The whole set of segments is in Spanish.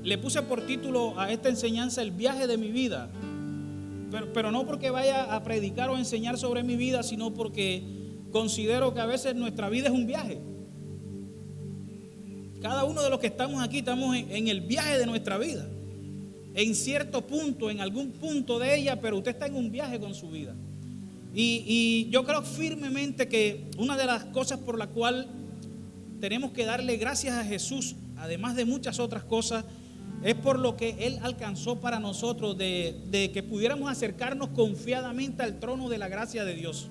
le puse por título a esta enseñanza el viaje de mi vida, pero no porque vaya a predicar o enseñar sobre mi vida, sino porque considero que a veces nuestra vida es un viaje. Cada uno de los que estamos aquí estamos en el viaje de nuestra vida, en cierto punto, en algún punto de ella, pero usted está en un viaje con su vida. Y yo creo firmemente que una de las cosas por la cual tenemos que darle gracias a Jesús, además de muchas otras cosas, es por lo que Él alcanzó para nosotros, de que pudiéramos acercarnos confiadamente al trono de la gracia de Dios.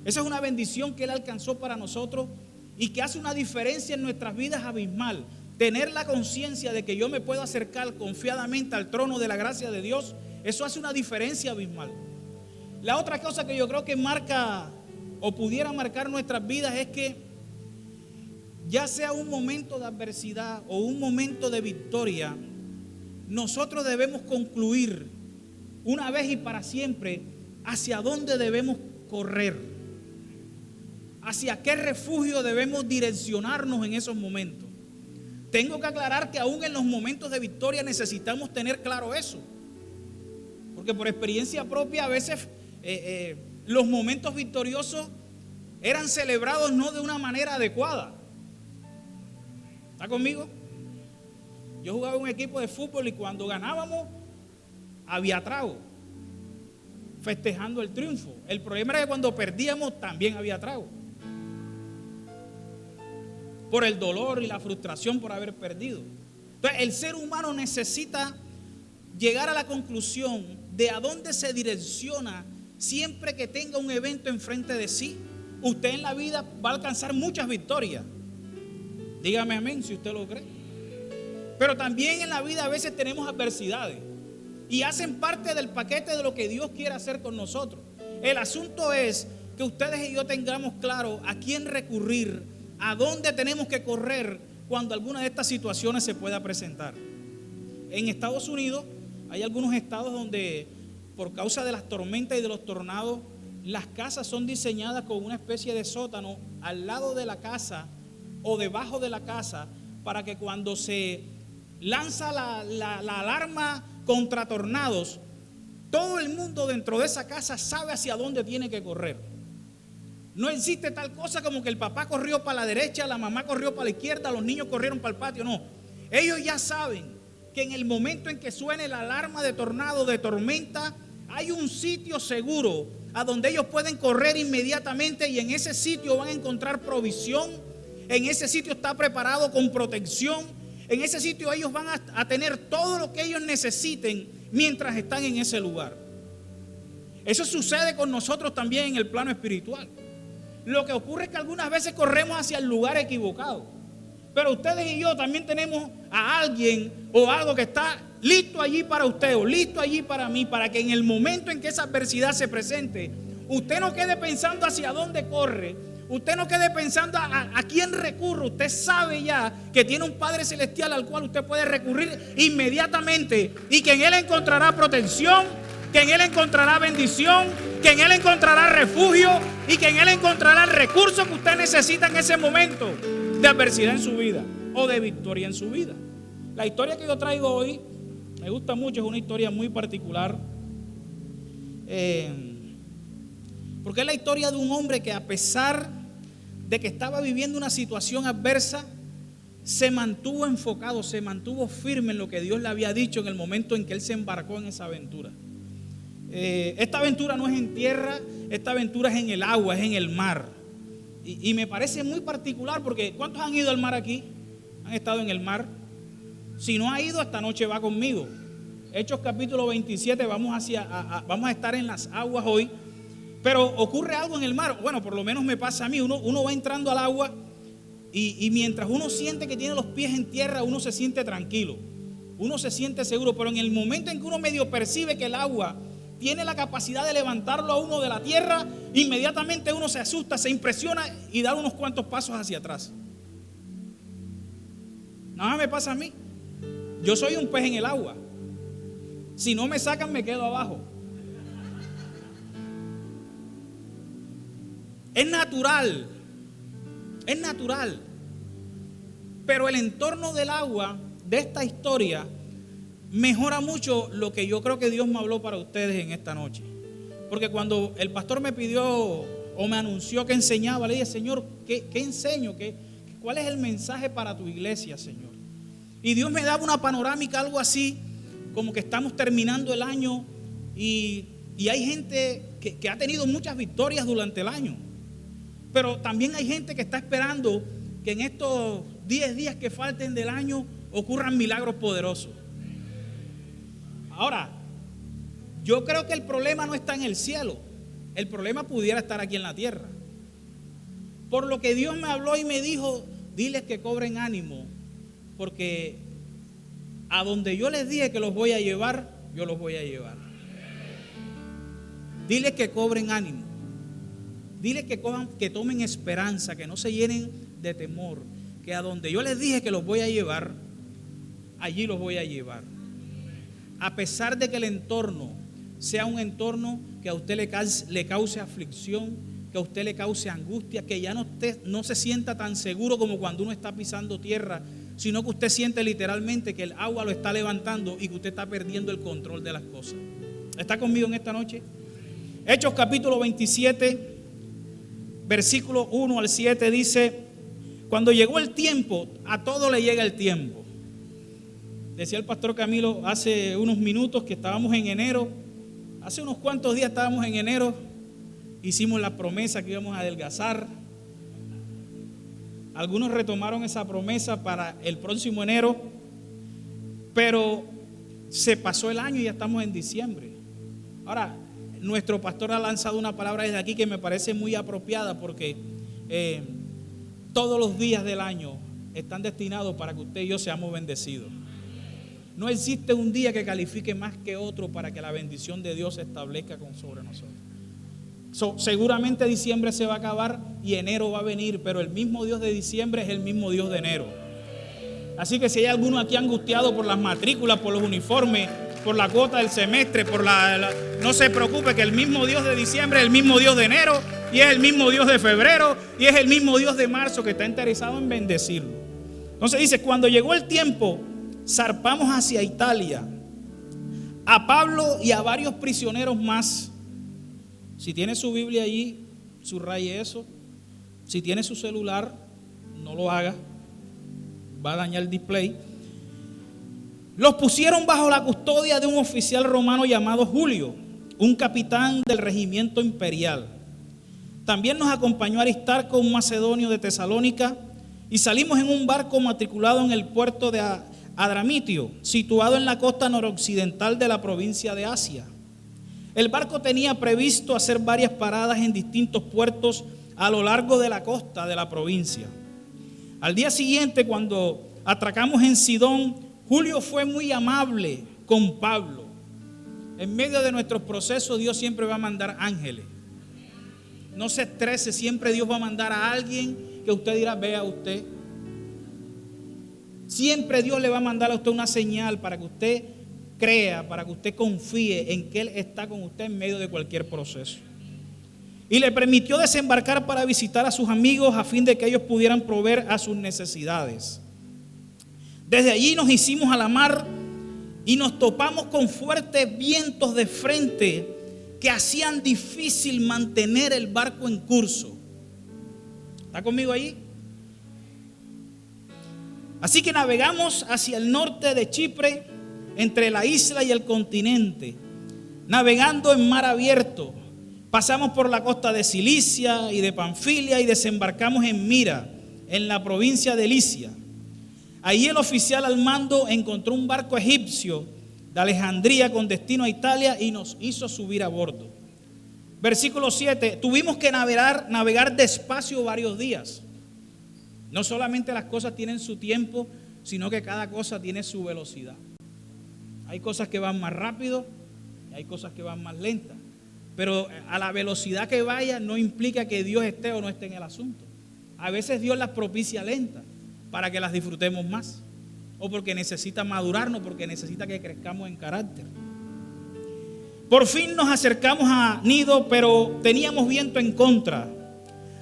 Esa es una bendición que Él alcanzó para nosotros y que hace una diferencia en nuestras vidas abismal. Tener la conciencia de que yo me puedo acercar confiadamente al trono de la gracia de Dios, eso hace una diferencia abismal. La otra cosa que yo creo que marca o pudiera marcar nuestras vidas es que ya sea un momento de adversidad o un momento de victoria, nosotros debemos concluir una vez y para siempre hacia dónde debemos correr, hacia qué refugio debemos direccionarnos en esos momentos. Tengo que aclarar que aún en los momentos de victoria necesitamos tener claro eso, porque por experiencia propia a veces los momentos victoriosos eran celebrados no de una manera adecuada. ¿Está conmigo? Yo jugaba en un equipo de fútbol y cuando ganábamos había trago, festejando el triunfo. El problema era que cuando perdíamos también había trago, por el dolor y la frustración por haber perdido. Entonces el ser humano necesita llegar a la conclusión de a dónde se direcciona siempre que tenga un evento enfrente de sí. Usted en la vida va a alcanzar muchas victorias. Dígame amén si usted lo cree. Pero también en la vida a veces tenemos adversidades y hacen parte del paquete de lo que Dios quiere hacer con nosotros. El asunto es que ustedes y yo tengamos claro a quién recurrir, a dónde tenemos que correr cuando alguna de estas situaciones se pueda presentar. En Estados Unidos hay algunos estados donde por causa de las tormentas y de los tornados, las casas son diseñadas con una especie de sótano al lado de la casa o debajo de la casa, para que cuando se lanza la alarma contra tornados, todo el mundo dentro de esa casa sabe hacia dónde tiene que correr. No existe tal cosa como que el papá corrió para la derecha, la mamá corrió para la izquierda, los niños corrieron para el patio. No, ellos ya saben que en el momento en que suene la alarma de tornado, de tormenta, hay un sitio seguro a donde ellos pueden correr inmediatamente, y en ese sitio van a encontrar provisión. En ese sitio está preparado con protección. En ese sitio ellos van a tener todo lo que ellos necesiten mientras están en ese lugar. Eso sucede con nosotros también en el plano espiritual. Lo que ocurre es que algunas veces corremos hacia el lugar equivocado. Pero ustedes y yo también tenemos a alguien o algo que está listo allí para usted o listo allí para mí, para que en el momento en que esa adversidad se presente, usted no quede pensando hacia dónde corre, usted no quede pensando a quién recurre. Usted sabe ya que tiene un Padre Celestial al cual usted puede recurrir inmediatamente, y que en Él encontrará protección, que en Él encontrará bendición, que en Él encontrará refugio y que en Él encontrará el recurso que usted necesita en ese momento de adversidad en su vida o de victoria en su vida. La historia que yo traigo hoy me gusta mucho, es una historia muy particular, porque es la historia de un hombre que, a pesar de que estaba viviendo una situación adversa, se mantuvo enfocado, se mantuvo firme en lo que Dios le había dicho en el momento en que él se embarcó en esa aventura. Esta aventura no es en tierra, esta aventura es en el agua, es en el mar. Y me parece muy particular porque ¿cuántos han ido al mar aquí? ¿Han estado en el mar? Si no ha ido, esta noche va conmigo. Hechos capítulo 27, vamos a estar en las aguas hoy. Pero ocurre algo en el mar, bueno, por lo menos me pasa a mí. Uno va entrando al agua y mientras uno siente que tiene los pies en tierra, uno se siente tranquilo, uno se siente seguro. Pero en el momento en que uno medio percibe que el agua tiene la capacidad de levantarlo a uno de la tierra, inmediatamente uno se asusta, se impresiona y da unos cuantos pasos hacia atrás. Nada me pasa a mí. Yo soy un pez en el agua. Si no me sacan, me quedo abajo. Es natural. Pero el entorno del agua de esta historia mejora mucho lo que yo creo que Dios me habló para ustedes en esta noche. Porque cuando el pastor me pidió o me anunció que enseñaba, le dije, Señor, ¿qué enseño? ¿Cuál es el mensaje para tu iglesia, Señor? Y Dios me daba una panorámica, algo así, como que estamos terminando el año y hay gente que ha tenido muchas victorias durante el año. Pero también hay gente que está esperando que en estos 10 días que falten del año ocurran milagros poderosos. Ahora, yo creo que el problema no está en el cielo. El problema pudiera estar aquí en la tierra. Por lo que Dios me habló y me dijo, diles que cobren ánimo, porque a donde yo les dije que los voy a llevar, yo los voy a llevar. Diles que cobren ánimo. Diles que tomen esperanza, que no se llenen de temor, que a donde yo les dije que los voy a llevar, allí los voy a llevar. A pesar de que el entorno sea un entorno que a usted le cause aflicción, que a usted le cause angustia, que ya no se sienta tan seguro como cuando uno está pisando tierra, sino que usted siente literalmente que el agua lo está levantando y que usted está perdiendo el control de las cosas. ¿Está conmigo en esta noche? Hechos capítulo 27, versículo 1 al 7 dice: cuando llegó el tiempo, a todo le llega el tiempo. Decía el pastor Camilo hace unos minutos que estábamos en enero. Hace unos cuantos días estábamos en enero. Hicimos la promesa que íbamos a adelgazar. Algunos retomaron esa promesa para el próximo enero. Pero se pasó el año y ya estamos en diciembre. Ahora, nuestro pastor ha lanzado una palabra desde aquí que me parece muy apropiada, porque todos los días del año están destinados para que usted y yo seamos bendecidos. No existe un día que califique más que otro para que la bendición de Dios se establezca sobre nosotros. Seguramente diciembre se va a acabar y enero va a venir, pero el mismo Dios de diciembre es el mismo Dios de enero. Así que si hay alguno aquí angustiado por las matrículas, por los uniformes, por la cuota del semestre, no se preocupe, que el mismo Dios de diciembre es el mismo Dios de enero, y es el mismo Dios de febrero, y es el mismo Dios de marzo, que está interesado en bendecirlo. Entonces dice: cuando llegó el tiempo, zarpamos hacia Italia. A Pablo y a varios prisioneros más. Si tiene su Biblia allí, subraye eso. Si tiene su celular, no lo haga, va a dañar el display. Los pusieron bajo la custodia de un oficial romano llamado Julio, un capitán del regimiento imperial. También nos acompañó Aristarco, un macedonio de Tesalónica, y salimos en un barco matriculado en el puerto de Adramitio, situado en la costa noroccidental de la provincia de Asia. El barco tenía previsto hacer varias paradas en distintos puertos a lo largo de la costa de la provincia. Al día siguiente, cuando atracamos en Sidón, Julio fue muy amable con Pablo. En medio de nuestros procesos, Dios siempre va a mandar ángeles. No se estrese, siempre Dios va a mandar a alguien que usted dirá: vea usted. Siempre Dios le va a mandar a usted una señal para que usted crea, para que usted confíe en que Él está con usted en medio de cualquier proceso. Y le permitió desembarcar para visitar a sus amigos a fin de que ellos pudieran proveer a sus necesidades. Desde allí nos hicimos a la mar y nos topamos con fuertes vientos de frente que hacían difícil mantener el barco en curso. ¿Está conmigo ahí? Así que navegamos hacia el norte de Chipre, entre la isla y el continente, navegando en mar abierto. Pasamos por la costa de Cilicia y de Panfilia y desembarcamos en Mira, en la provincia de Licia. Ahí el oficial al mando encontró un barco egipcio de Alejandría con destino a Italia y nos hizo subir a bordo. Versículo 7, tuvimos que navegar despacio varios días. No solamente las cosas tienen su tiempo, sino que cada cosa tiene su velocidad. Hay cosas que van más rápido y hay cosas que van más lentas. Pero a la velocidad que vaya no implica que Dios esté o no esté en el asunto. A veces Dios las propicia lentas para que las disfrutemos más, o porque necesita madurarnos, porque necesita que crezcamos en carácter. Por fin nos acercamos a Nido, pero teníamos viento en contra.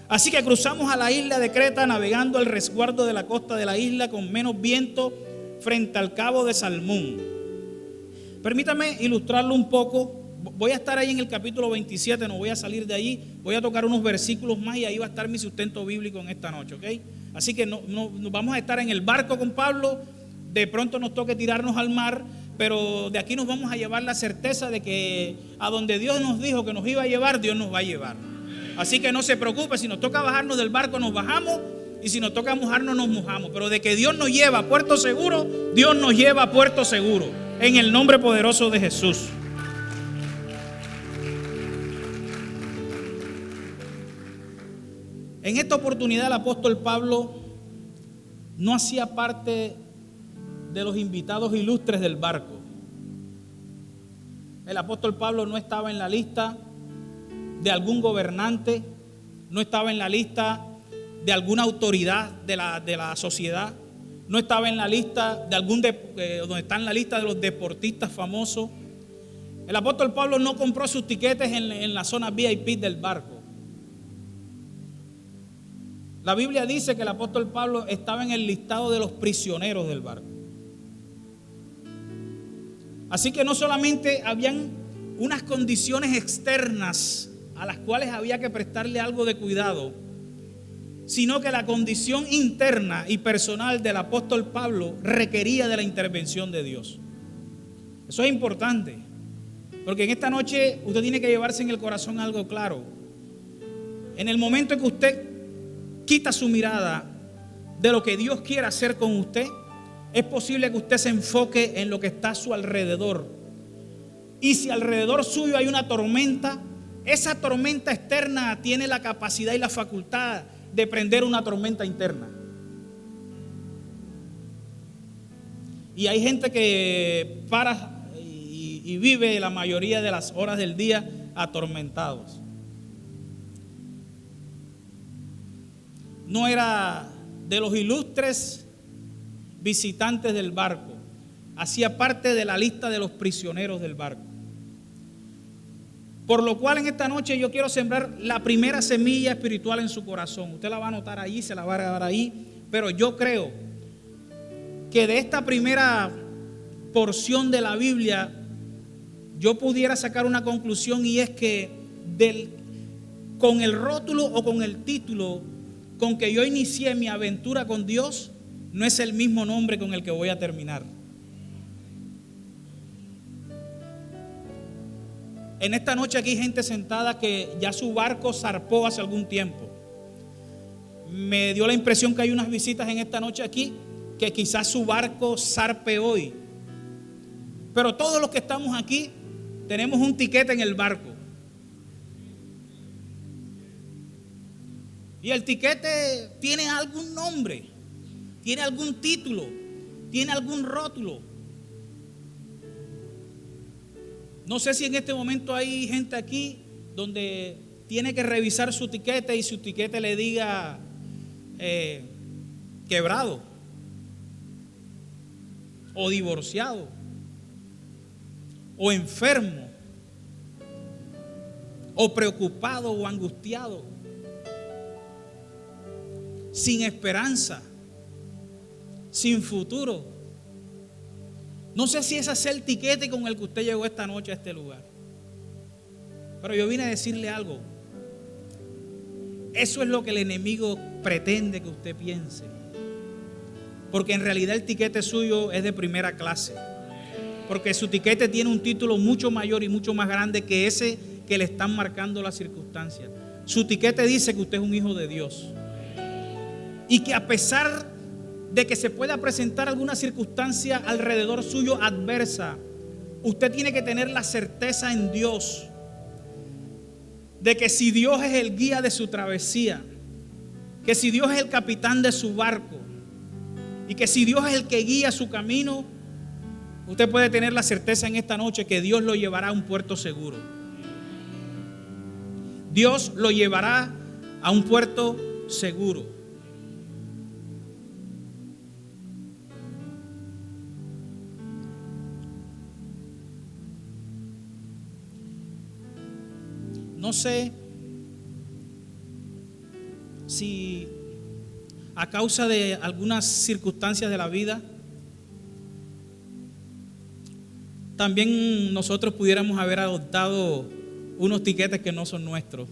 Así que cruzamos a la isla de Creta navegando al resguardo de la costa de la isla con menos viento, frente al cabo de Salmón. Permítame ilustrarlo un poco. Voy a estar ahí en el capítulo 27, no voy a salir de ahí. Voy a tocar unos versículos más y ahí va a estar mi sustento bíblico en esta noche, ¿ok? Así que no vamos a estar en el barco con Pablo. De pronto nos toque tirarnos al mar, pero de aquí nos vamos a llevar la certeza de que a donde Dios nos dijo que nos iba a llevar, Dios nos va a llevar. Así que no se preocupe, si nos toca bajarnos del barco, nos bajamos, y si nos toca mojarnos, nos mojamos. Pero de que Dios nos lleva a puerto seguro, Dios nos lleva a puerto seguro, en el nombre poderoso de Jesús. En esta oportunidad el apóstol Pablo no hacía parte de los invitados ilustres del barco. El apóstol Pablo no estaba en la lista de algún gobernante, no estaba en la lista de alguna autoridad de la sociedad, no estaba en la lista de donde está en la lista de los deportistas famosos. El apóstol Pablo no compró sus tiquetes en la zona VIP del barco. La Biblia dice que el apóstol Pablo estaba en el listado de los prisioneros del barco. Así que no solamente habían unas condiciones externas a las cuales había que prestarle algo de cuidado, sino que la condición interna y personal del apóstol Pablo requería de la intervención de Dios. Eso es importante, porque en esta noche usted tiene que llevarse en el corazón algo claro. En el momento en que usted quita su mirada de lo que Dios quiere hacer con usted, es posible que usted se enfoque en lo que está a su alrededor. Y si alrededor suyo hay una tormenta, esa tormenta externa tiene la capacidad y la facultad de prender una tormenta interna. Y hay gente que para y vive la mayoría de las horas del día atormentados. No era de los ilustres visitantes del barco, hacía parte de la lista de los prisioneros del barco. Por lo cual en esta noche yo quiero sembrar la primera semilla espiritual en su corazón. Usted la va a anotar ahí, se la va a grabar ahí, pero yo creo que de esta primera porción de la Biblia yo pudiera sacar una conclusión, y es que con el rótulo o con el título con que yo inicié mi aventura con Dios, no es el mismo nombre con el que voy a terminar. En esta noche aquí hay gente sentada que ya su barco zarpó hace algún tiempo. Me dio la impresión que hay unas visitas en esta noche aquí que quizás su barco zarpe hoy. Pero todos los que estamos aquí tenemos un tiquete en el barco. Y el tiquete tiene algún nombre, tiene algún título, tiene algún rótulo. No sé si en este momento hay gente aquí donde tiene que revisar su tiquete y su tiquete le diga quebrado o divorciado o enfermo o preocupado o angustiado, sin esperanza, sin futuro. No sé si ese es el tiquete con el que usted llegó esta noche a este lugar, pero yo vine a decirle algo. Eso es lo que el enemigo pretende que usted piense, porque en realidad el tiquete suyo es de primera clase, porque su tiquete tiene un título mucho mayor y mucho más grande que ese que le están marcando las circunstancias. Su tiquete dice que usted es un hijo de Dios, y que a pesar de que se pueda presentar alguna circunstancia alrededor suyo adversa, usted tiene que tener la certeza en Dios de que si Dios es el guía de su travesía, que si Dios es el capitán de su barco, y que si Dios es el que guía su camino, usted puede tener la certeza en esta noche que Dios lo llevará a un puerto seguro. Dios lo llevará a un puerto seguro. No sé si a causa de algunas circunstancias de la vida también nosotros pudiéramos haber adoptado unos tiquetes que no son nuestros.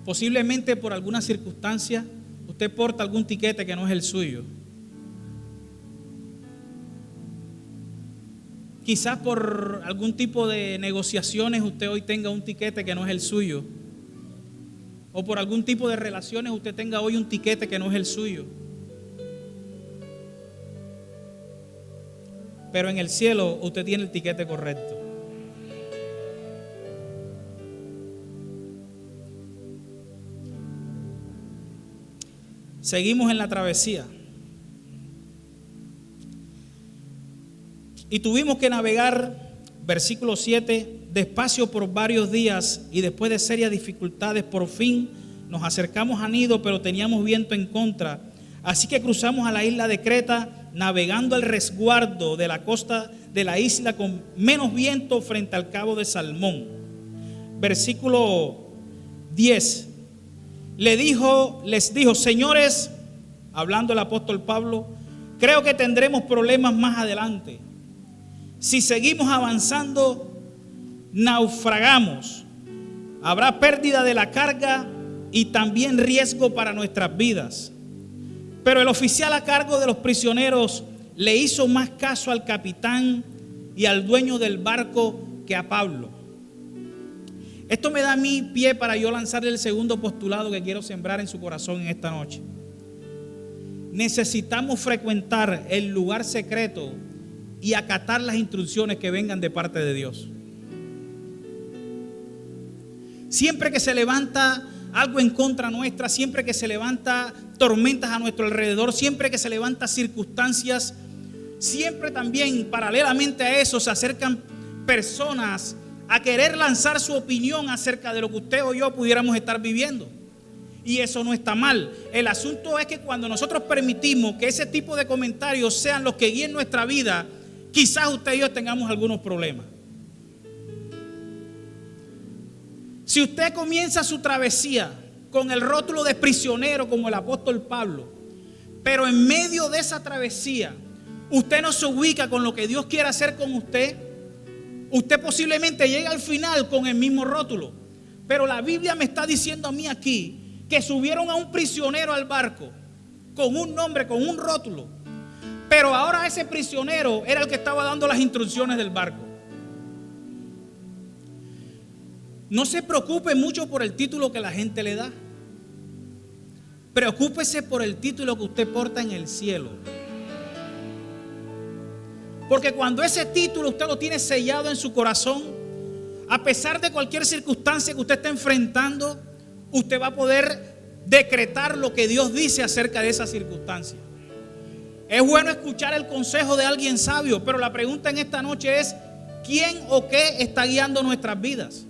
Posiblemente por alguna circunstancia usted porta algún tiquete que no es el suyo. Quizás por algún tipo de negociaciones usted hoy tenga un tiquete que no es el suyo. O por algún tipo de relaciones usted tenga hoy un tiquete que no es el suyo. Pero en el cielo usted tiene el tiquete correcto. Seguimos en la travesía. Y tuvimos que navegar, versículo 7, despacio por varios días, y después de serias dificultades por fin nos acercamos a Nido, pero teníamos viento en contra. Así que cruzamos a la isla de Creta, navegando al resguardo de la costa de la isla con menos viento frente al cabo de Salmón. Versículo 10. Les dijo, señores, hablando el apóstol Pablo, creo que tendremos problemas más adelante. Si seguimos avanzando, naufragamos. Habrá pérdida de la carga y también riesgo para nuestras vidas. Pero el oficial a cargo de los prisioneros le hizo más caso al capitán y al dueño del barco que a Pablo. Esto me da a mí pie para yo lanzarle el segundo postulado que quiero sembrar en su corazón en esta noche. Necesitamos frecuentar el lugar secreto y acatar las instrucciones que vengan de parte de Dios. Siempre que se levanta algo en contra nuestra, siempre que se levanta tormentas a nuestro alrededor, siempre que se levantan circunstancias, siempre también paralelamente a eso se acercan personas a querer lanzar su opinión acerca de lo que usted o yo pudiéramos estar viviendo. Y eso no está mal. El asunto es que cuando nosotros permitimos que ese tipo de comentarios sean los que guíen nuestra vida, quizás usted y yo tengamos algunos problemas. Si usted comienza su travesía con el rótulo de prisionero como el apóstol Pablo, pero en medio de esa travesía usted no se ubica con lo que Dios quiere hacer con usted, usted posiblemente llega al final con el mismo rótulo. Pero la Biblia me está diciendo a mí aquí que subieron a un prisionero al barco con un nombre, con un rótulo. Pero ahora ese prisionero era el que estaba dando las instrucciones del barco. No se preocupe mucho por el título que la gente le da. Preocúpese por el título que usted porta en el cielo. Porque cuando ese título usted lo tiene sellado en su corazón, a pesar de cualquier circunstancia que usted esté enfrentando, usted va a poder decretar lo que Dios dice acerca de esa circunstancia. Es bueno escuchar el consejo de alguien sabio, pero la pregunta en esta noche es: ¿quién o qué está guiando nuestras vidas?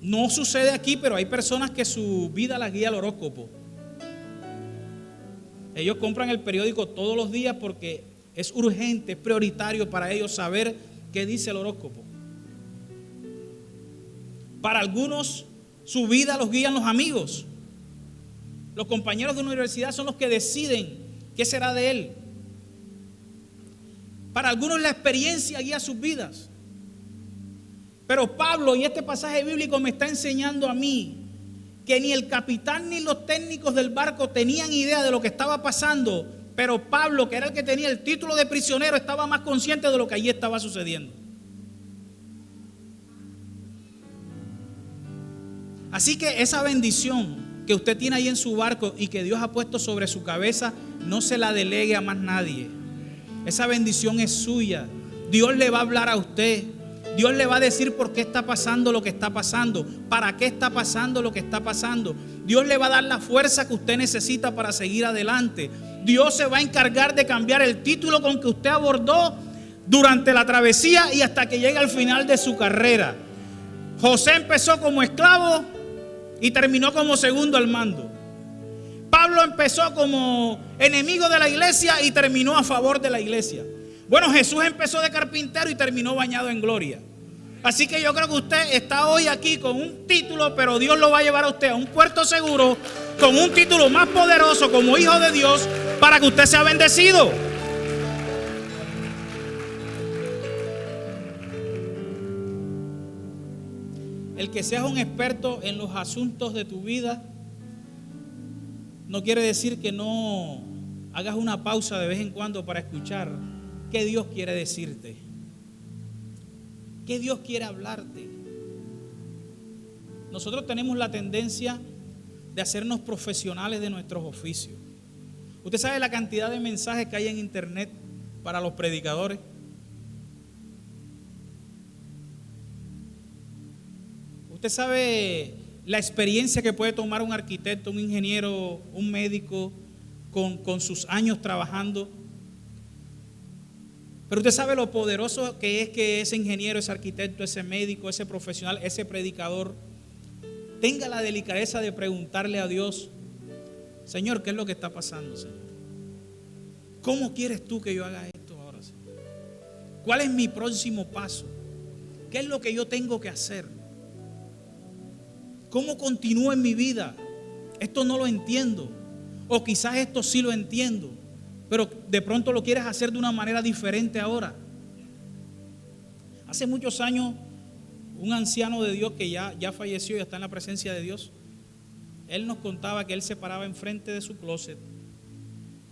No sucede aquí, pero hay personas que su vida las guía el horóscopo. Ellos compran el periódico todos los días porque es urgente, es prioritario para ellos saber qué dice el horóscopo. Para algunos, su vida los guían los amigos. Los compañeros de una universidad son los que deciden qué será de él. Para algunos, la experiencia guía sus vidas. Pero Pablo, y este pasaje bíblico me está enseñando a mí que ni el capitán ni los técnicos del barco tenían idea de lo que estaba pasando, pero Pablo, que era el que tenía el título de prisionero, estaba más consciente de lo que allí estaba sucediendo. Así que esa bendición que usted tiene ahí en su barco y que Dios ha puesto sobre su cabeza, no se la delegue a más nadie. Esa bendición es suya. Dios le va a hablar a usted. Dios le va a decir por qué está pasando lo que está pasando, para qué está pasando lo que está pasando. Dios le va a dar la fuerza que usted necesita para seguir adelante. Dios se va a encargar de cambiar el título con que usted abordó durante la travesía y hasta que llegue al final de su carrera. José empezó como esclavo y terminó como segundo al mando. Pablo empezó como enemigo de la iglesia y terminó a favor de la iglesia. Bueno, Jesús empezó de carpintero y terminó bañado en gloria. Así que yo creo que usted está hoy aquí con un título, pero Dios lo va a llevar a usted a un puerto seguro, con un título más poderoso como hijo de Dios, para que usted sea bendecido. El que seas un experto en los asuntos de tu vida no quiere decir que no hagas una pausa de vez en cuando para escuchar qué Dios quiere decirte, qué Dios quiere hablarte. Nosotros tenemos la tendencia de hacernos profesionales de nuestros oficios. Usted sabe la cantidad de mensajes que hay en internet para los predicadores. Usted sabe la experiencia que puede tomar un arquitecto, un ingeniero, un médico con sus años trabajando. Pero usted sabe lo poderoso que es que ese ingeniero, ese arquitecto, ese médico, ese profesional, ese predicador tenga la delicadeza de preguntarle a Dios: Señor, ¿qué es lo que está pasando, Señor? ¿Cómo quieres tú que yo haga esto ahora, Señor? ¿Cuál es mi próximo paso? ¿Qué es lo que yo tengo que hacer? ¿Cómo continúo en mi vida? Esto no lo entiendo. O quizás esto sí lo entiendo, pero de pronto lo quieres hacer de una manera diferente ahora. Hace muchos años, un anciano de Dios que ya falleció y está en la presencia de Dios, él nos contaba que él se paraba enfrente de su closet,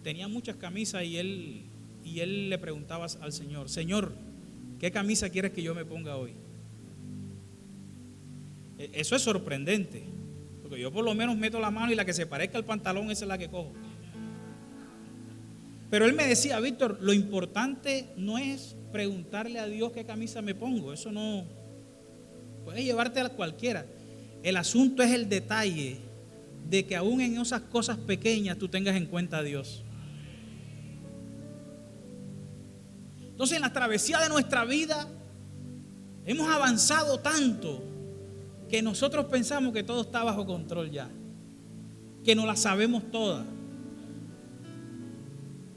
tenía muchas camisas y él le preguntaba al Señor: Señor, ¿qué camisa quieres que yo me ponga hoy? Eso es sorprendente, porque yo por lo menos meto la mano y la que se parezca al pantalón, esa es la que cojo. Pero él me decía: Víctor, lo importante no es preguntarle a Dios qué camisa me pongo, eso no, puedes llevarte a cualquiera. El asunto es el detalle de que aún en esas cosas pequeñas tú tengas en cuenta a Dios. Entonces, en la travesía de nuestra vida hemos avanzado tanto que nosotros pensamos que todo está bajo control ya, que no la sabemos todas,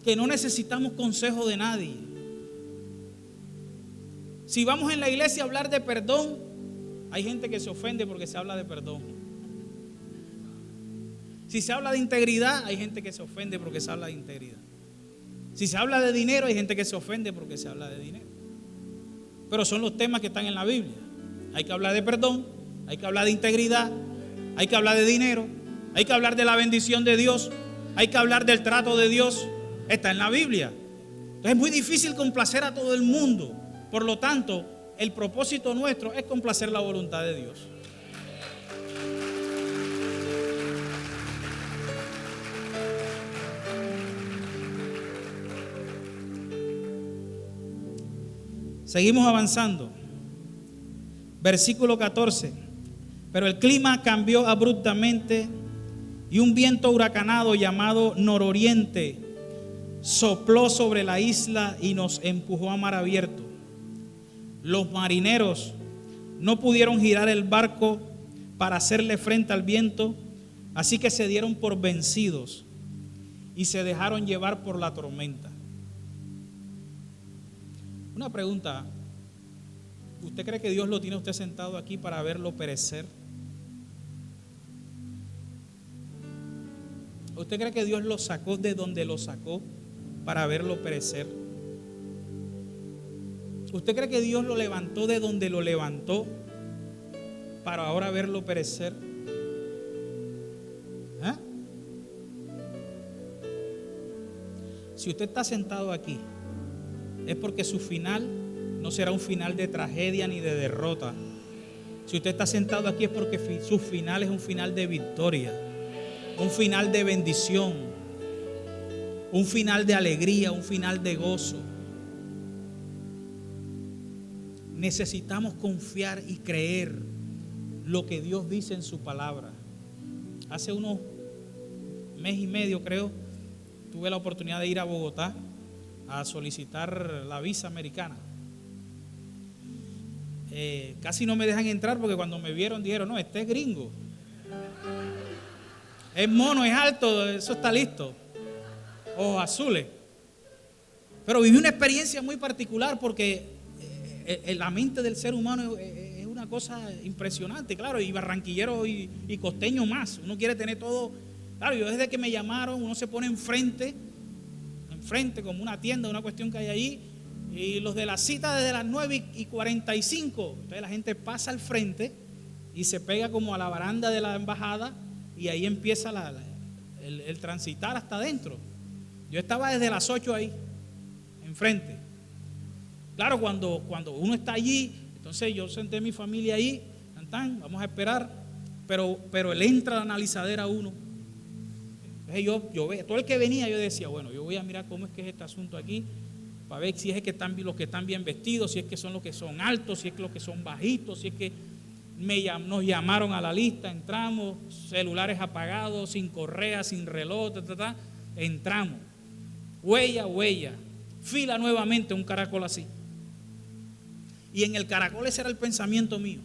que no necesitamos consejo de nadie. Si vamos en la iglesia a hablar de perdón, hay gente que se ofende porque se habla de perdón. Si se habla de integridad, hay gente que se ofende porque se habla de integridad. Si se habla de dinero, hay gente que se ofende porque se habla de dinero. Pero son los temas que están en la Biblia. Hay que hablar de perdón, hay que hablar de integridad, hay que hablar de dinero, hay que hablar de la bendición de Dios, hay que hablar del trato de Dios. Está en la Biblia. Entonces es muy difícil complacer a todo el mundo. Por lo tanto, el propósito nuestro es complacer la voluntad de Dios. Seguimos avanzando. Versículo 14. Pero el clima cambió abruptamente y un viento huracanado llamado nororiente sopló sobre la isla y nos empujó a mar abierto. Los marineros no pudieron girar el barco para hacerle frente al viento, así que se dieron por vencidos y se dejaron llevar por la tormenta. Una pregunta: ¿usted cree que Dios lo tiene usted sentado aquí para verlo perecer? ¿Usted cree que Dios lo sacó de donde lo sacó para verlo perecer? ¿Usted cree que Dios lo levantó de donde lo levantó para ahora verlo perecer? ¿Eh? Si usted está sentado aquí, es porque su final no será un final de tragedia ni de derrota. Si usted está sentado aquí es porque su final es un final de victoria, un final de bendición, un final de alegría, un final de gozo. Necesitamos confiar y creer lo que Dios dice en su palabra. Hace unos mes y medio, creo, tuve la oportunidad de ir a Bogotá a solicitar la visa americana. Casi no me dejan entrar porque cuando me vieron dijeron: no, este es gringo, es mono, es alto, eso está listo, ojos azules. Pero viví una experiencia muy particular porque la mente del ser humano es una cosa impresionante, claro, y barranquillero y costeño más. Uno quiere tener todo, claro. Yo desde que me llamaron, uno se pone enfrente frente como una tienda, una cuestión que hay ahí, y los de la cita desde las 9:45. Entonces la gente pasa al frente y se pega como a la baranda de la embajada y ahí empieza el transitar hasta adentro. Yo estaba desde las 8 ahí, enfrente. Claro, cuando uno está allí, entonces yo senté a mi familia ahí, vamos a esperar, pero él entra a la analizadera uno. Entonces yo veía, todo el que venía yo decía, bueno, yo voy a mirar cómo es que es este asunto aquí, para ver si es que están los que están bien vestidos, si es que son los que son altos, si es que los que son bajitos, si es que nos llamaron a la lista, entramos, celulares apagados, sin correa, sin reloj, entramos, huella, fila nuevamente, un caracol así. Y en el caracol ese era el pensamiento mío.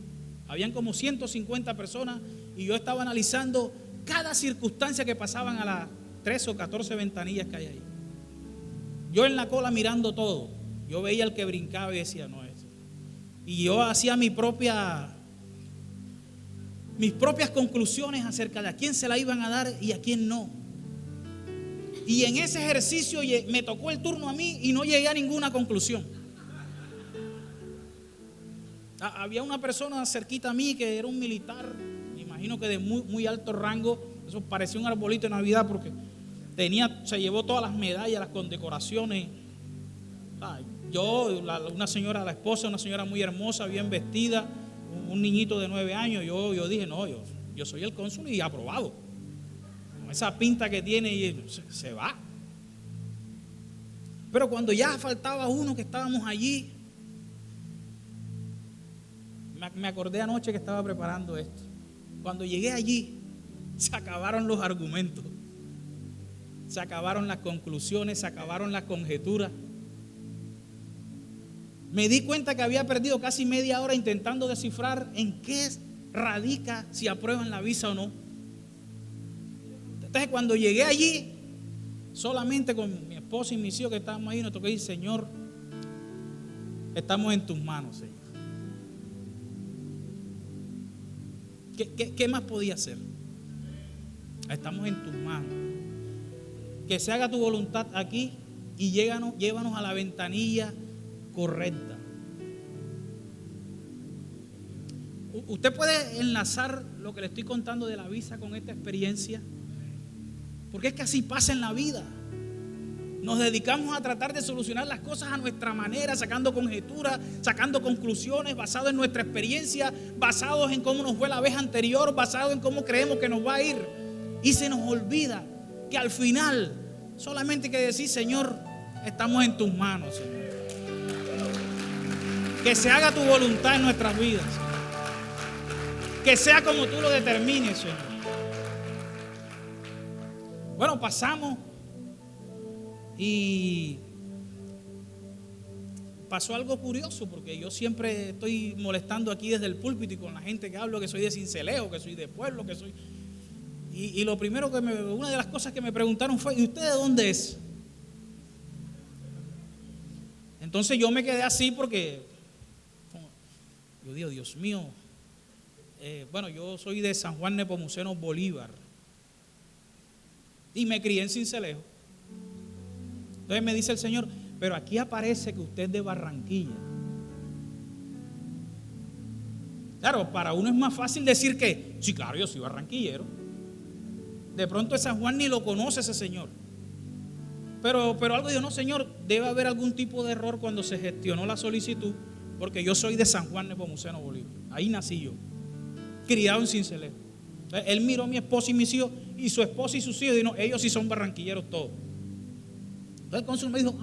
Habían como 150 personas y yo estaba analizando cada circunstancia que pasaban a las 13 o 14 ventanillas que hay ahí. Yo en la cola mirando todo. Yo veía al que brincaba y decía, no es. Y yo hacía mis propias conclusiones acerca de a quién se la iban a dar y a quién no. Y en ese ejercicio me tocó el turno a mí y no llegué a ninguna conclusión. Había una persona cerquita a mí que era un militar, me imagino que de muy, muy alto rango. Eso parecía un arbolito de Navidad porque se llevó todas las medallas, las condecoraciones. Una señora, la esposa, una señora muy hermosa, bien vestida, un niñito de 9 años. Yo dije, no, yo soy el cónsul y aprobado. Con esa pinta que tiene y se va. Pero cuando ya faltaba uno que estábamos allí, me acordé anoche que estaba preparando esto. Cuando llegué allí, se acabaron los argumentos, se acabaron las conclusiones, se acabaron las conjeturas. Me di cuenta que había perdido casi media hora intentando descifrar en qué radica si aprueban la visa o no. Entonces cuando llegué allí, solamente con mi esposa y mis hijos que estábamos ahí, nos tocó decir, Señor, estamos en tus manos, Señor. ¿Qué más podía hacer? Estamos en tus manos. Que se haga tu voluntad aquí y llévanos a la ventanilla correcta. Usted puede enlazar lo que le estoy contando de la visa con esta experiencia, porque es que así pasa en la vida. Nos dedicamos a tratar de solucionar las cosas a nuestra manera, sacando conjeturas, sacando conclusiones, basados en nuestra experiencia, basados en cómo nos fue la vez anterior, basados en cómo creemos que nos va a ir. Y se nos olvida que al final solamente hay que decir, Señor, estamos en tus manos, Señor. Que se haga tu voluntad en nuestras vidas, Señor. Que sea como tú lo determines, Señor. Bueno, pasamos. Y pasó algo curioso, porque yo siempre estoy molestando aquí desde el púlpito y con la gente que hablo, que soy de Sincelejo, que soy de pueblo, que soy... Y lo primero una de las cosas que me preguntaron fue, ¿y usted de dónde es? Entonces yo me quedé así porque yo digo, Dios mío, bueno, yo soy de San Juan Nepomuceno, Bolívar, y me crié en Sincelejo. Entonces me dice el Señor, pero aquí aparece que usted es de Barranquilla. Claro, para uno es más fácil decir que, sí, claro, yo soy barranquillero. De pronto en San Juan ni lo conoce ese señor. Pero algo dijo, no, Señor, debe haber algún tipo de error cuando se gestionó la solicitud, porque yo soy de San Juan Nepomuceno, Bolívar. Ahí nací yo, criado en Sincelejo. Entonces, él miró a mi esposa y mis hijos, y su esposa y sus hijos, y no, ellos sí son barranquilleros todos. Entonces el cónsul me dijo,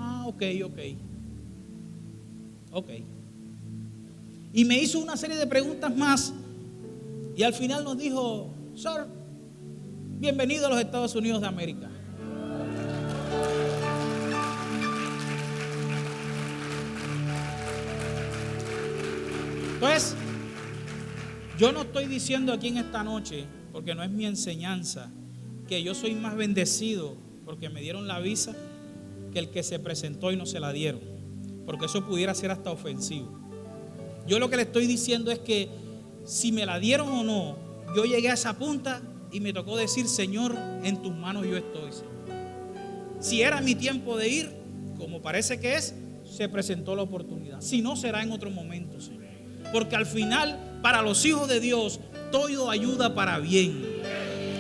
ok. Y me hizo una serie de preguntas más. Y al final nos dijo, Sir, bienvenido a los Estados Unidos de América. Entonces, yo no estoy diciendo aquí en esta noche, porque no es mi enseñanza, que yo soy más bendecido porque me dieron la visa que el que se presentó y no se la dieron, porque eso pudiera ser hasta ofensivo. Yo lo que le estoy diciendo es que si me la dieron o no, yo llegué a esa punta y me tocó decir, Señor, en tus manos yo estoy, Señor. Si era mi tiempo de ir, como parece que es, se presentó la oportunidad. Si no, será en otro momento, Señor. Porque al final, para los hijos de Dios, todo ayuda para bien.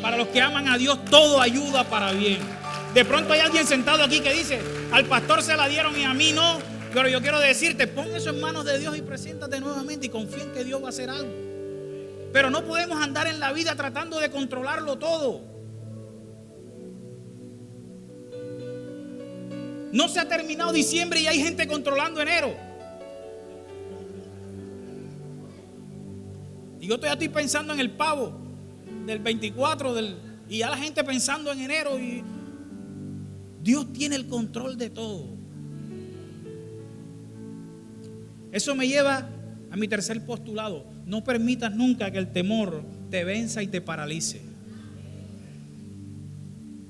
Para los que aman a Dios, todo ayuda para bien. De pronto hay alguien sentado aquí que dice: al pastor se la dieron y a mí no. Pero yo quiero decirte, pon eso en manos de Dios y preséntate nuevamente y confía en que Dios va a hacer algo. Pero no podemos andar en la vida tratando de controlarlo todo. No se ha terminado diciembre y hay gente controlando enero. Y yo estoy pensando en el pavo del 24 y ya la gente pensando en enero. Y Dios tiene el control de todo. Eso me lleva a mi tercer postulado. No permitas nunca que el temor te venza y te paralice.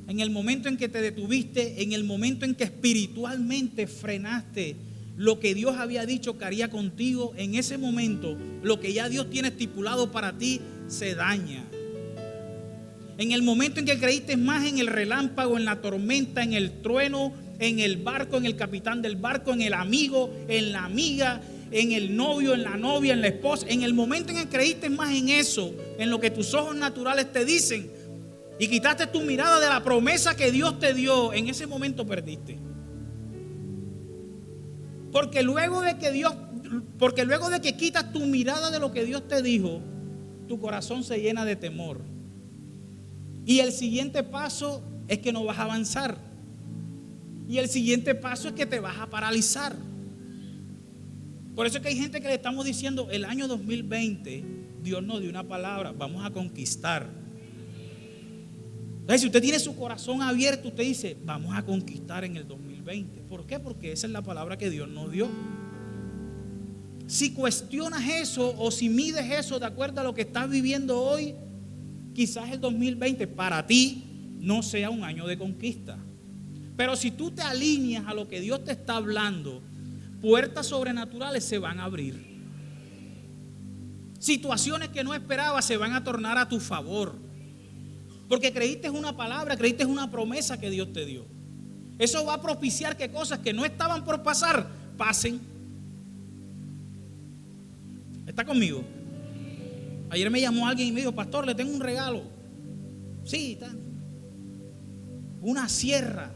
En el momento en que te detuviste, en el momento en que espiritualmente frenaste lo que Dios había dicho que haría contigo, en ese momento lo que ya Dios tiene estipulado para ti se daña. En el momento en que creíste más en el relámpago, en la tormenta, en el trueno, en el barco, en el capitán del barco, en el amigo, en la amiga, en el novio, en la novia, en la esposa, en el momento en que creíste más en eso, en lo que tus ojos naturales te dicen, y quitaste tu mirada de la promesa que Dios te dio, en ese momento perdiste. Porque luego de que quitas tu mirada de lo que Dios te dijo, tu corazón se llena de temor. Y el siguiente paso es que no vas a avanzar. Y el siguiente paso es que te vas a paralizar. Por eso es que hay gente que le estamos diciendo: el año 2020 Dios nos dio una palabra, vamos a conquistar. Entonces, si usted tiene su corazón abierto, usted dice: vamos a conquistar en el 2020. ¿Por qué? Porque esa es la palabra que Dios nos dio. Si cuestionas eso o si mides eso de acuerdo a lo que estás viviendo hoy, quizás el 2020 para ti no sea un año de conquista. Pero si tú te alineas a lo que Dios te está hablando, puertas sobrenaturales se van a abrir. Situaciones que no esperabas se van a tornar a tu favor. Porque creíste en una palabra, creíste en una promesa que Dios te dio. Eso va a propiciar que cosas que no estaban por pasar, pasen. ¿Está conmigo? Ayer me llamó alguien y me dijo: pastor, le tengo un regalo. Sí, está. Una sierra.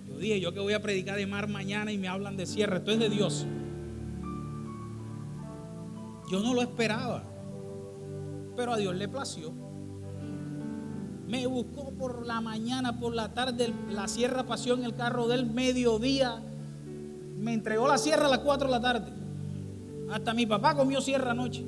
Yo dije: yo que voy a predicar de mar mañana y me hablan de sierra. Esto es de Dios. Yo no lo esperaba, pero a Dios le plació. Me buscó por la mañana, por la tarde. La sierra pasó en el carro del mediodía. Me entregó la sierra a las 4 de la tarde. Hasta mi papá comió sierra anoche.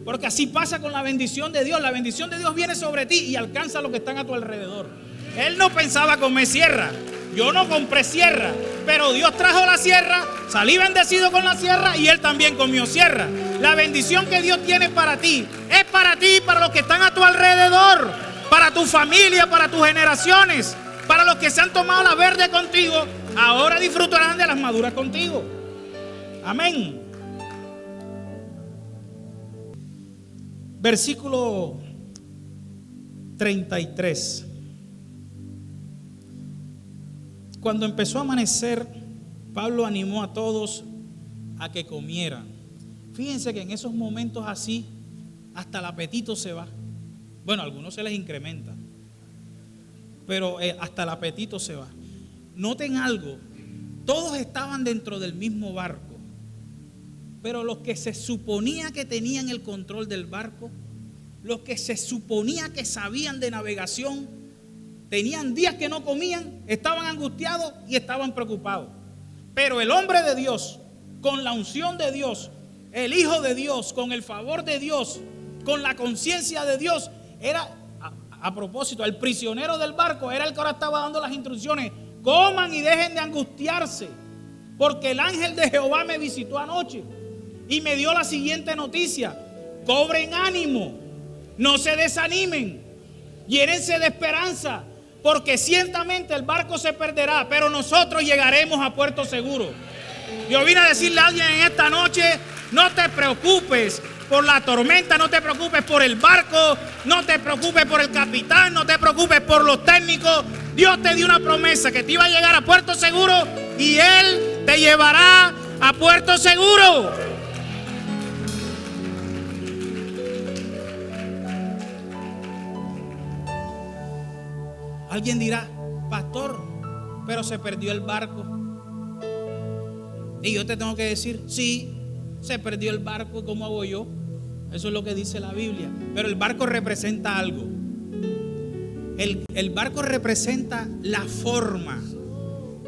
Porque así pasa con la bendición de Dios. La bendición de Dios viene sobre ti y alcanza a los que están a tu alrededor. Él no pensaba comer sierra. Yo no compré sierra, pero Dios trajo la sierra, salí bendecido con la sierra y él también comió sierra. La bendición que Dios tiene para ti es para ti y para los que están a tu alrededor, para tu familia, para tus generaciones, para los que se han tomado la verde contigo, ahora disfrutarán de las maduras contigo. Amén. Versículo 33. Cuando empezó a amanecer, Pablo animó a todos a que comieran. Fíjense que en esos momentos así, hasta el apetito se va. Bueno, a algunos se les incrementa, pero hasta el apetito se va. Noten algo, todos estaban dentro del mismo barco, pero los que se suponía que tenían el control del barco, los que se suponía que sabían de navegación, tenían días que no comían, estaban angustiados y estaban preocupados. Pero el hombre de Dios, con la unción de Dios, el Hijo de Dios, con el favor de Dios, con la conciencia de Dios, era, a propósito, el prisionero del barco era el que ahora estaba dando las instrucciones: coman y dejen de angustiarse, porque el ángel de Jehová me visitó anoche y me dio la siguiente noticia: cobren ánimo, no se desanimen, llénense de esperanza, porque ciertamente el barco se perderá, pero nosotros llegaremos a puerto seguro. Yo vine a decirle a alguien en esta noche: no te preocupes, por la tormenta, no te preocupes por el barco, no te preocupes por el capitán, no te preocupes por los técnicos. Dios te dio una promesa que te iba a llegar a puerto seguro y Él te llevará a puerto seguro. Alguien dirá: pastor, pero se perdió el barco. Y yo te tengo que decir: sí, se perdió el barco. ¿Y cómo hago yo? Eso es lo que dice la Biblia. Pero el barco representa algo. El barco representa la forma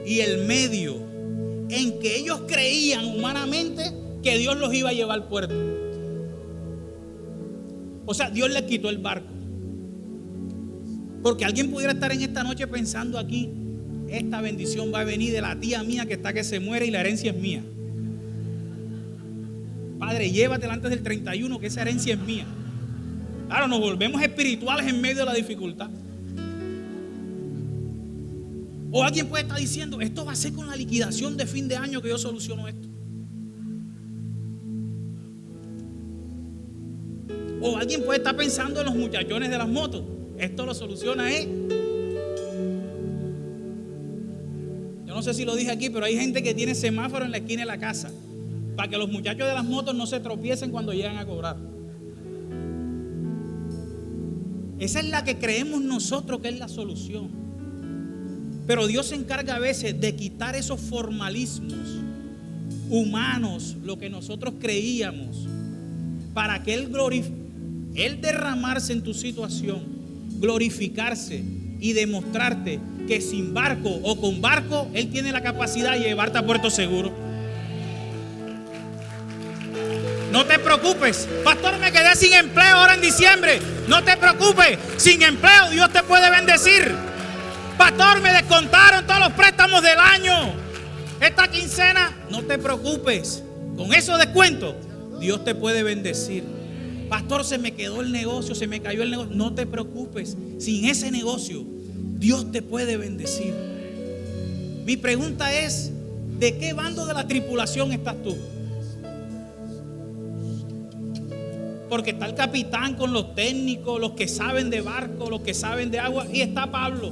y el medio en que ellos creían humanamente que Dios los iba a llevar al puerto. O sea, Dios les quitó el barco. Porque alguien pudiera estar en esta noche pensando aquí: esta bendición va a venir de la tía mía que está que se muere y la herencia es mía. Padre, llévatela antes del 31, que esa herencia es mía. Claro, nos volvemos espirituales en medio de la dificultad. O alguien puede estar diciendo: esto va a ser con la liquidación de fin de año que yo soluciono esto. O alguien puede estar pensando en los muchachones de las motos: esto lo soluciona Yo no sé si lo dije aquí, pero hay gente que tiene semáforo en la esquina de la casa para que los muchachos de las motos no se tropiecen cuando llegan a cobrar. Esa es la que creemos nosotros que es la solución. Pero Dios se encarga a veces de quitar esos formalismos humanos, lo que nosotros creíamos, para que Él derramarse en tu situación, glorificarse y demostrarte que sin barco o con barco Él tiene la capacidad de llevarte a puerto seguro. No te preocupes: pastor, me quedé sin empleo ahora en diciembre. No te preocupes, sin empleo Dios te puede bendecir. Pastor, me descontaron todos los préstamos del año, esta quincena. No te preocupes, con esos descuentos Dios te puede bendecir. Pastor, se me quedó el negocio, se me cayó el negocio. No te preocupes, sin ese negocio Dios te puede bendecir. Mi pregunta es: ¿de qué bando de la tripulación estás tú? Porque está el capitán con los técnicos, los que saben de barco, los que saben de agua, y está Pablo,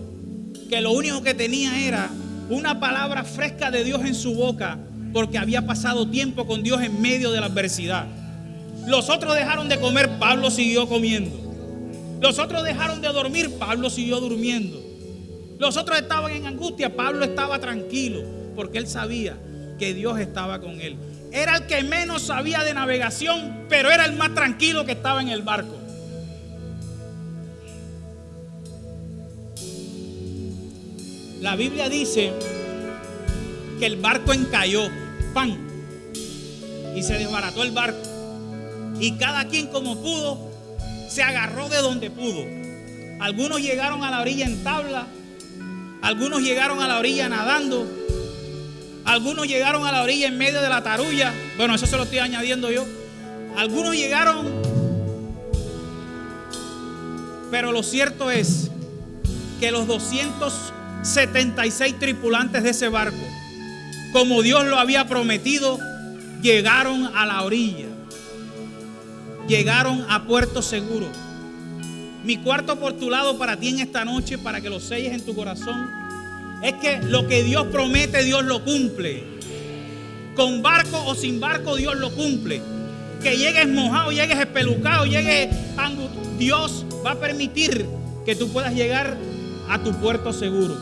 que lo único que tenía era una palabra fresca de Dios en su boca, porque había pasado tiempo con Dios en medio de la adversidad. Los otros dejaron de comer, Pablo siguió comiendo. Los otros dejaron de dormir, Pablo siguió durmiendo. Los otros estaban en angustia, Pablo estaba tranquilo, porque él sabía que Dios estaba con él. Era el que menos sabía de navegación, pero era el más tranquilo que estaba en el barco. La Biblia dice que el barco encalló, ¡pam!, y se desbarató el barco. Y cada quien como pudo se agarró de donde pudo. Algunos llegaron a la orilla en tabla, algunos llegaron a la orilla nadando, algunos llegaron a la orilla en medio de la tarulla. Bueno, eso se lo estoy añadiendo yo. Algunos llegaron, pero lo cierto es que los 276 tripulantes de ese barco, como Dios lo había prometido, llegaron a la orilla. Llegaron a puerto seguro. Mi cuarto postulado para ti en esta noche, para que lo selles en tu corazón, es que lo que Dios promete, Dios lo cumple. Con barco o sin barco, Dios lo cumple. Que llegues mojado, llegues espelucado, llegues angustiado, Dios va a permitir que tú puedas llegar a tu puerto seguro.